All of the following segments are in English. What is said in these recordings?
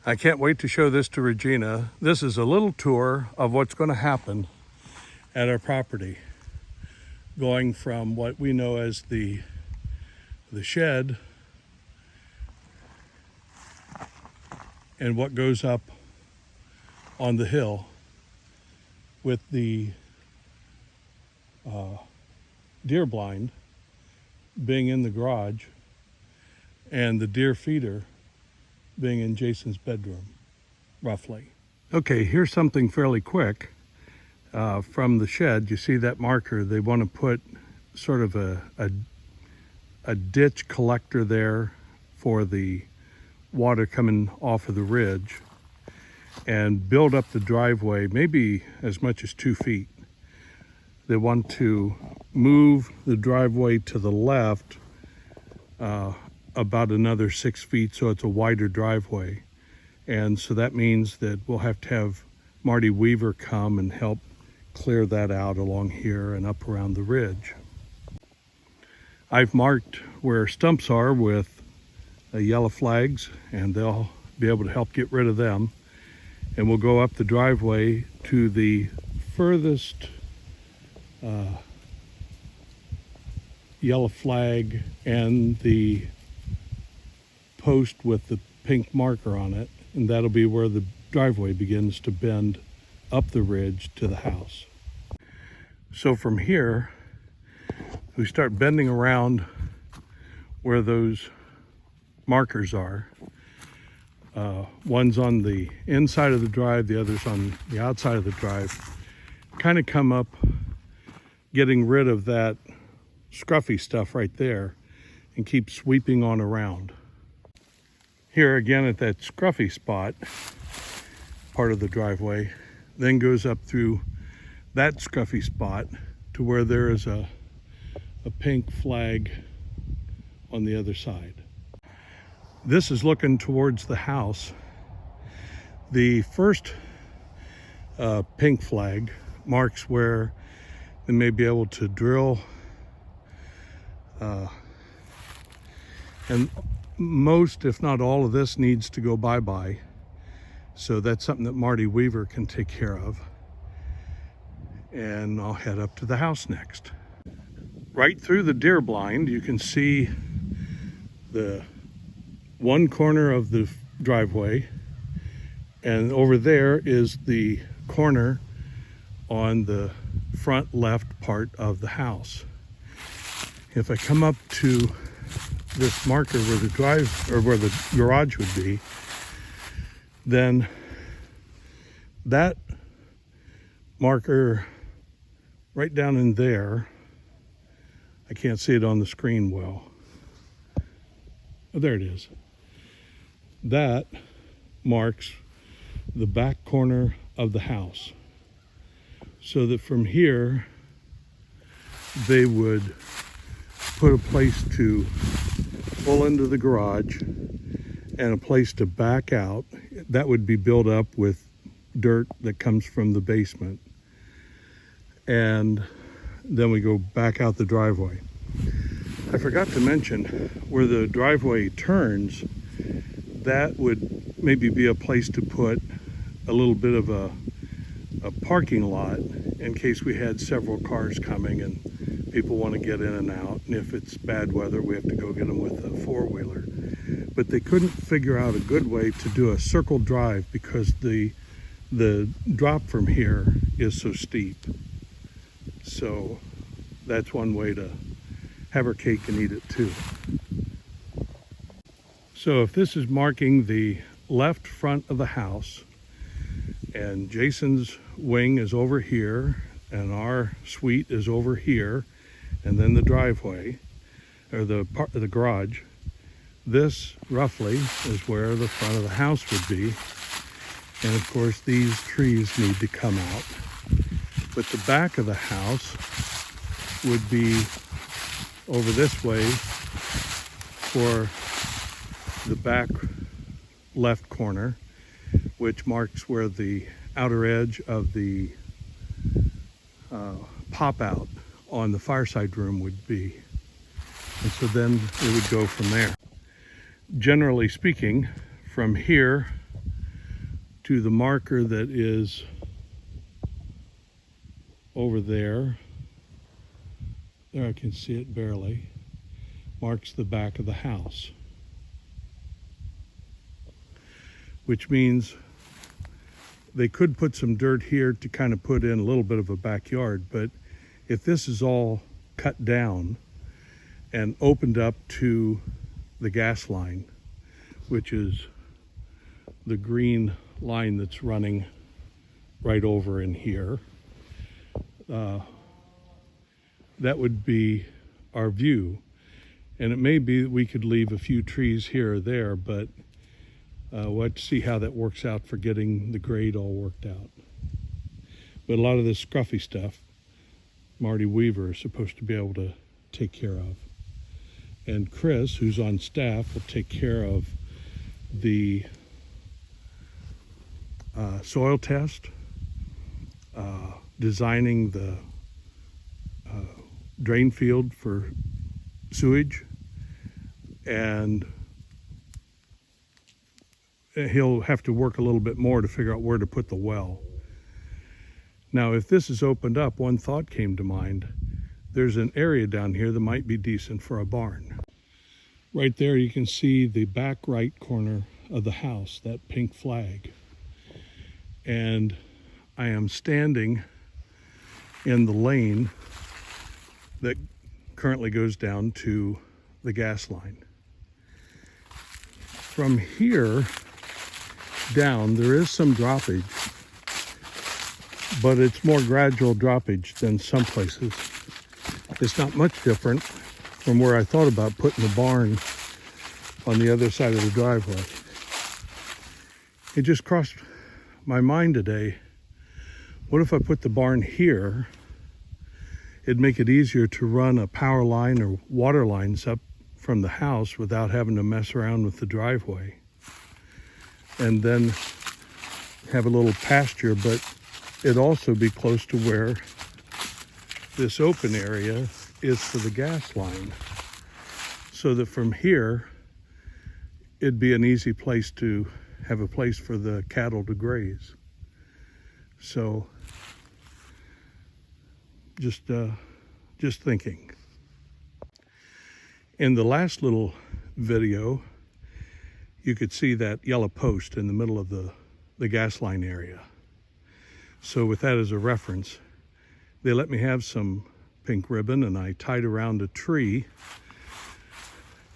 I can't wait to show this to Regina. This is a little tour of what's going to happen at our property, going from what we know as the shed and what goes up on the hill with the deer blind being in the garage and the deer feeder being in Jason's bedroom, roughly. Okay, here's something fairly quick from the shed. You see that marker? They want to put sort of a ditch collector there for the water coming off of the ridge, and build up the driveway maybe as much as 2 feet. They want to move the driveway to the left about another 6 feet, so it's a wider driveway. And so that means that we'll have to have Marty Weaver come and help clear that out along here and up around the ridge. I've marked where stumps are with yellow flags, and they'll be able to help get rid of them. And we'll go up the driveway to the furthest yellow flag and the post with the pink marker on it, and that'll be where the driveway begins to bend up the ridge to the house. So from here, we start bending around where those markers are. One's on the inside of the drive, the other's on the outside of the drive. Kind of come up, getting rid of that scruffy stuff right there, and keep sweeping on around. Here again at that scruffy spot, part of the driveway, then goes up through that scruffy spot to where there is a pink flag on the other side. This is looking towards the house. The first pink flag marks where they may be able to drill, and most, if not all of this, needs to go bye-bye. So that's something that Marty Weaver can take care of. And I'll head up to the house next. Right through the deer blind, you can see the one corner of the driveway, and over there is the corner on the front left part of the house. If I come up to this marker where the garage would be, then that marker right down in there, I can't see it on the screen well. Oh, there it is. That marks the back corner of the house, so that from here they would put a place to pull into the garage and a place to back out. That would be built up with dirt that comes from the basement, and then we go back out the driveway. I forgot to mention, where the driveway turns, that would maybe be a place to put a little bit of a parking lot in case we had several cars coming and people want to get in and out, and if it's bad weather we have to go get them with a four-wheeler. But they couldn't figure out a good way to do a circle drive because the drop from here is so steep. So that's one way to have our cake and eat it too. So if this is marking the left front of the house, and Jason's wing is over here, and our suite is over here, and then the driveway, or the part of the garage, this roughly is where the front of the house would be. And of course these trees need to come out. But the back of the house would be over this way for the back left corner, which marks where the outer edge of the pop out on the fireside room would be. And so then it would go from there. Generally speaking, from here to the marker that is over there. There, I can see it barely. Marks the back of the house, which means they could put some dirt here to kind of put in a little bit of a backyard. But if this is all cut down and opened up to the gas line, which is the green line that's running right over in here, that would be our view. And it may be that we could leave a few trees here or there, but we'll have to see how that works out for getting the grade all worked out. But a lot of this scruffy stuff, Marty Weaver is supposed to be able to take care of. And Chris, who's on staff, will take care of the soil test, designing the drain field for sewage, and he'll have to work a little bit more to figure out where to put the well. Now, if this is opened up, one thought came to mind. There's an area down here that might be decent for a barn. Right there you can see the back right corner of the house, that pink flag. And I am standing in the lane that currently goes down to the gas line. From here down, there is some droppage, but it's more gradual droppage than some places. It's not much different from where I thought about putting the barn on the other side of the driveway. It just crossed my mind today, what if I put the barn here? It'd make it easier to run a power line or water lines up from the house without having to mess around with the driveway. And then have a little pasture, but it'd also be close to where this open area is for the gas line. So that from here, it'd be an easy place to have a place for the cattle to graze. So just thinking. In the last little video, you could see that yellow post in the middle of the gas line area. So with that as a reference, they let me have some pink ribbon, and I tied around a tree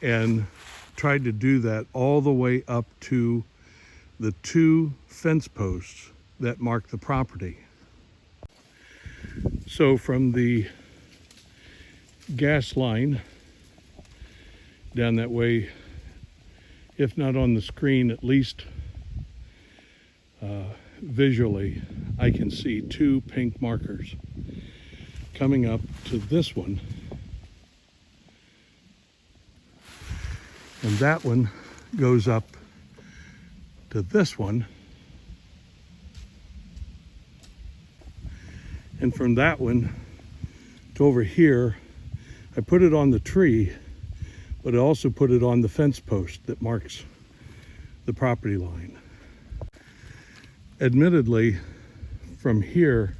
and tried to do that all the way up to the 2 fence posts that mark the property. So from the gas line down that way, if not on the screen, at least visually, I can see 2 pink markers coming up to this one. And that one goes up to this one. And from that one to over here, I put it on the tree, but I also put it on the fence post that marks the property line. Admittedly, from here,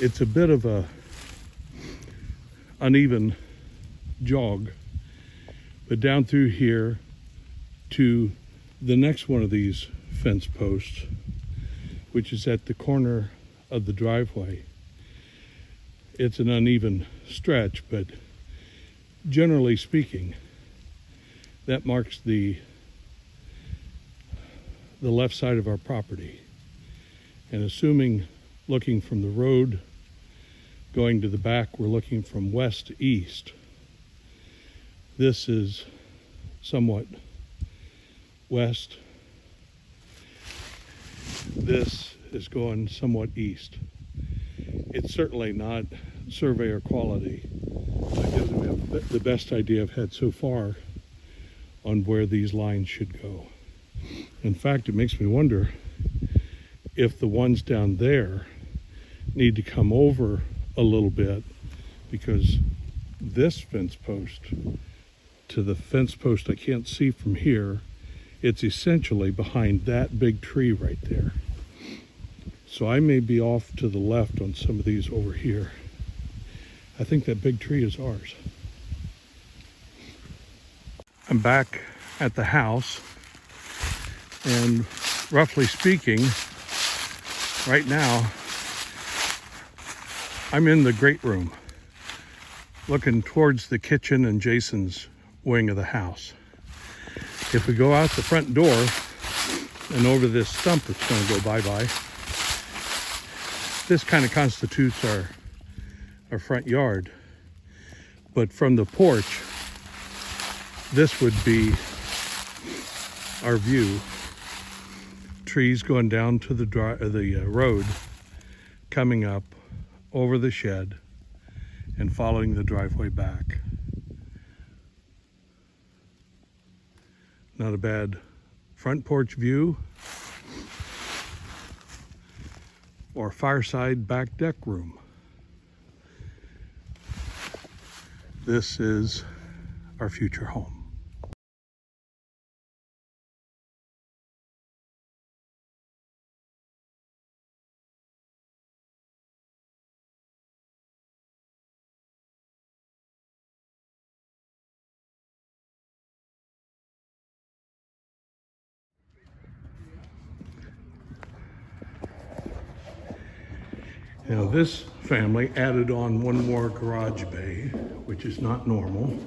it's a bit of a uneven jog, but down through here to the next one of these fence posts, which is at the corner of the driveway, it's an uneven stretch, but generally speaking, that marks the left side of our property. And assuming, looking from the road going to the back, we're looking from west to east. This is somewhat west. This is going somewhat east. It's certainly not surveyor quality. It gives me the best idea I've had so far on where these lines should go. In fact, it makes me wonder if the ones down there need to come over a little bit, because this fence post to the fence post I can't see from here It's essentially behind that big tree right there. So I may be off to the left on some of these over here. I think that big tree is ours. I'm back at the house, and roughly speaking, right now, I'm in the great room, looking towards the kitchen and Jason's wing of the house. If we go out the front door and over this stump that's going to go bye-bye, this kind of constitutes our front yard. But from the porch, this would be our view. Trees going down to the road, coming up over the shed and following the driveway back. Not a bad front porch view or fireside back deck room. This is our future home. Now this family added on one more garage bay, which is not normal.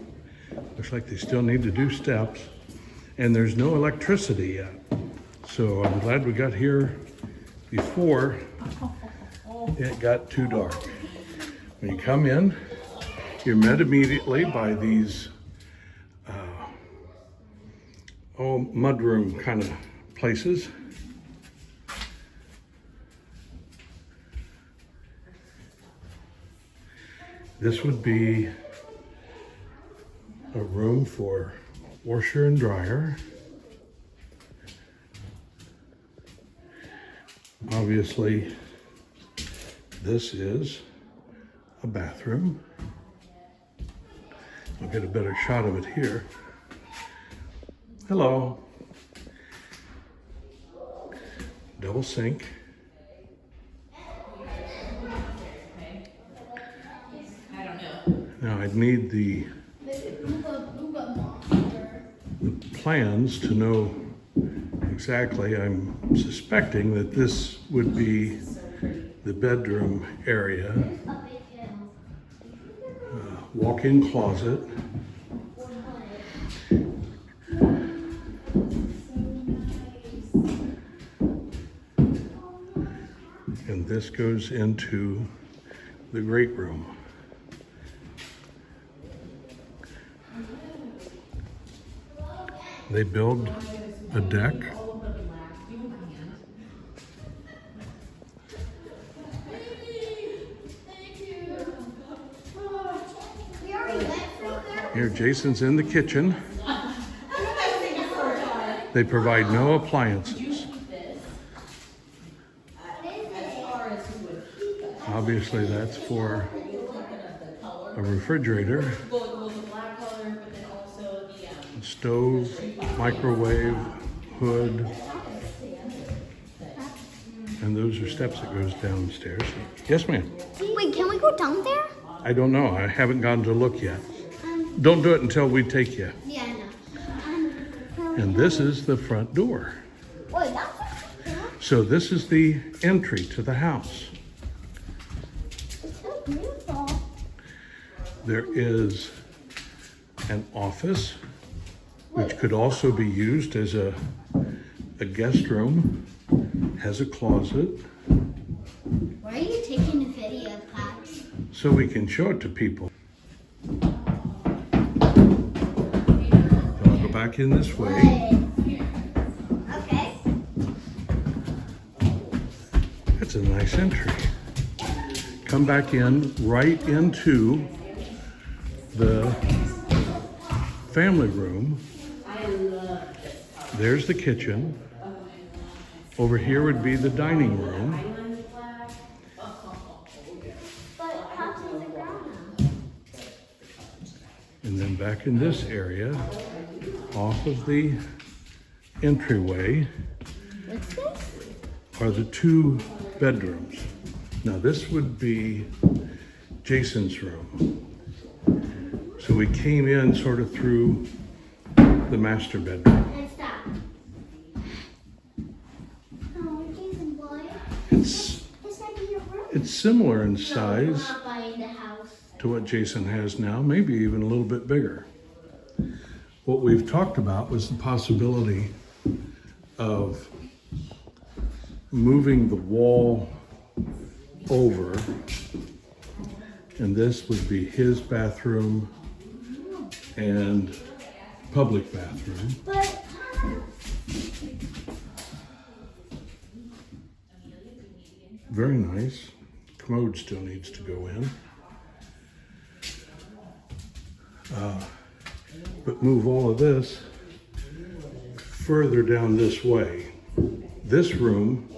Looks like they still need to do steps, and there's no electricity yet. So I'm glad we got here before it got too dark. When you come in, you're met immediately by these mudroom kind of places. This would be a room for washer and dryer. Obviously, this is a bathroom. I'll get a better shot of it here. Hello. Double sink. Now I'd need the plans to know exactly. I'm suspecting that this would be the bedroom area, walk-in closet, and this goes into the great room. They build a deck. Here, Jason's in the kitchen. They provide no appliances. Obviously, that's for a refrigerator, stove, microwave, hood, and those are steps that goes downstairs. Yes, ma'am. Wait, can we go down there? I don't know. I haven't gone to look yet. Don't do it until we take you. Yeah, I know. And this is the front door. Wait, that's So this is the entry to the house. it's so beautiful. There is an office, which could also be used as a guest room, has a closet, Why are you taking a video, Pops? so we can show it to people. I'll go back in this way. Okay. That's a nice entry. Come back in right into the family room. There's the kitchen. Over here would be the dining room. But Pops is a grown-up. And then back in this area, off of the entryway What's this? are the 2 bedrooms. Now this would be Jason's room. So we came in sort of through the master bedroom. And stop. Oh, Jason boy. It's This might be your room. it's similar in No, size we're not buying the house. to what Jason has now, maybe even a little bit bigger. What we've talked about was the possibility of moving the wall over, and this would be his bathroom and public bathroom. But Very nice. Commode still needs to go in. But move all of this further down this way. This room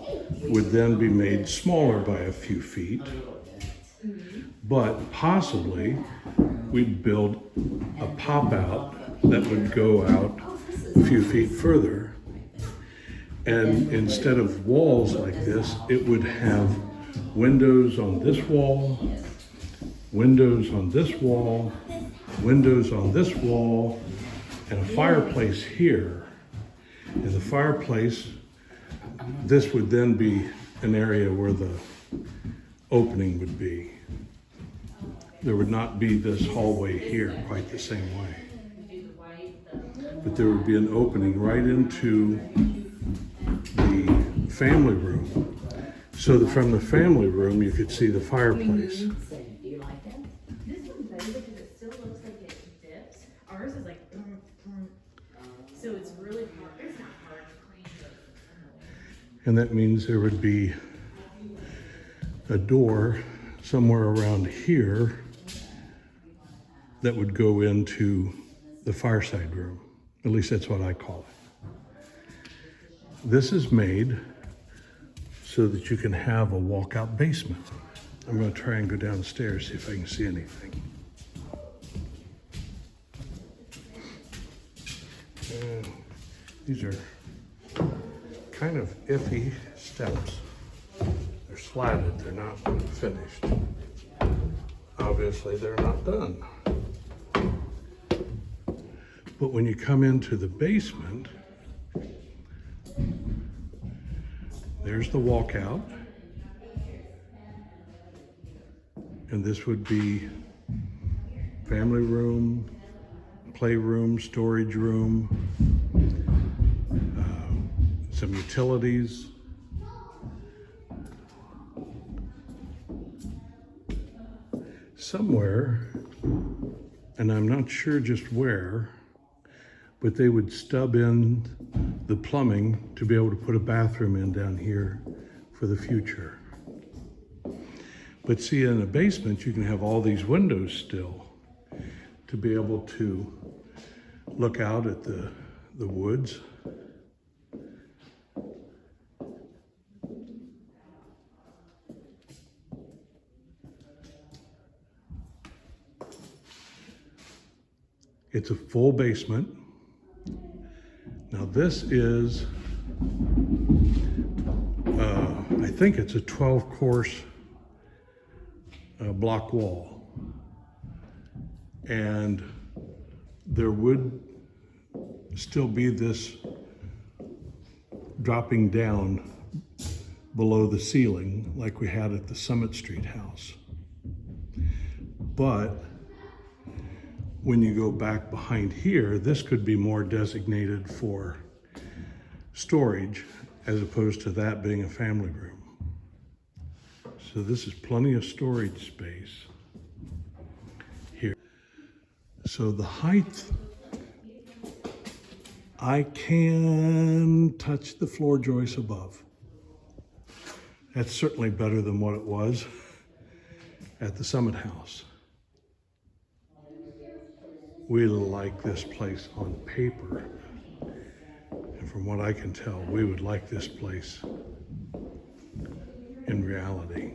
would then be made smaller by a few feet, but possibly we'd build a pop-out that would go out a few feet further. And instead of walls like this, it would have windows on this wall, windows on this wall, windows on this wall, and a fireplace here. And the fireplace, this would then be an area where the opening would be. There would not be this hallway here quite the same way. But there would be an opening right into the family room. So that from the family room, you could see the fireplace. Do you like it? This one's better because it still looks like it dips. Ours is like, so it's really hard. It's not hard to clean. And that means there would be a door somewhere around here that would go into the fireside room. At least that's what I call it. This is made so that you can have a walkout basement. I'm going to try and go downstairs, see if I can see anything. These are kind of iffy steps. They're slatted, they're not finished. Obviously, they're not done. But when you come into the basement, there's the walkout. And this would be family room, playroom, storage room, some utilities. Somewhere, and I'm not sure just where, but they would stub in the plumbing to be able to put a bathroom in down here for the future. But see, in a basement, you can have all these windows still to be able to look out at the woods. It's a full basement. Now this is, I think it's a 12-course block wall. And there would still be this dropping down below the ceiling like we had at the Summit Street house. But when you go back behind here, this could be more designated for storage as opposed to that being a family room. So this is plenty of storage space here. So the height, I can touch the floor joists above. That's certainly better than what it was at the Summit House. We like this place on paper. And from what I can tell, we would like this place in reality.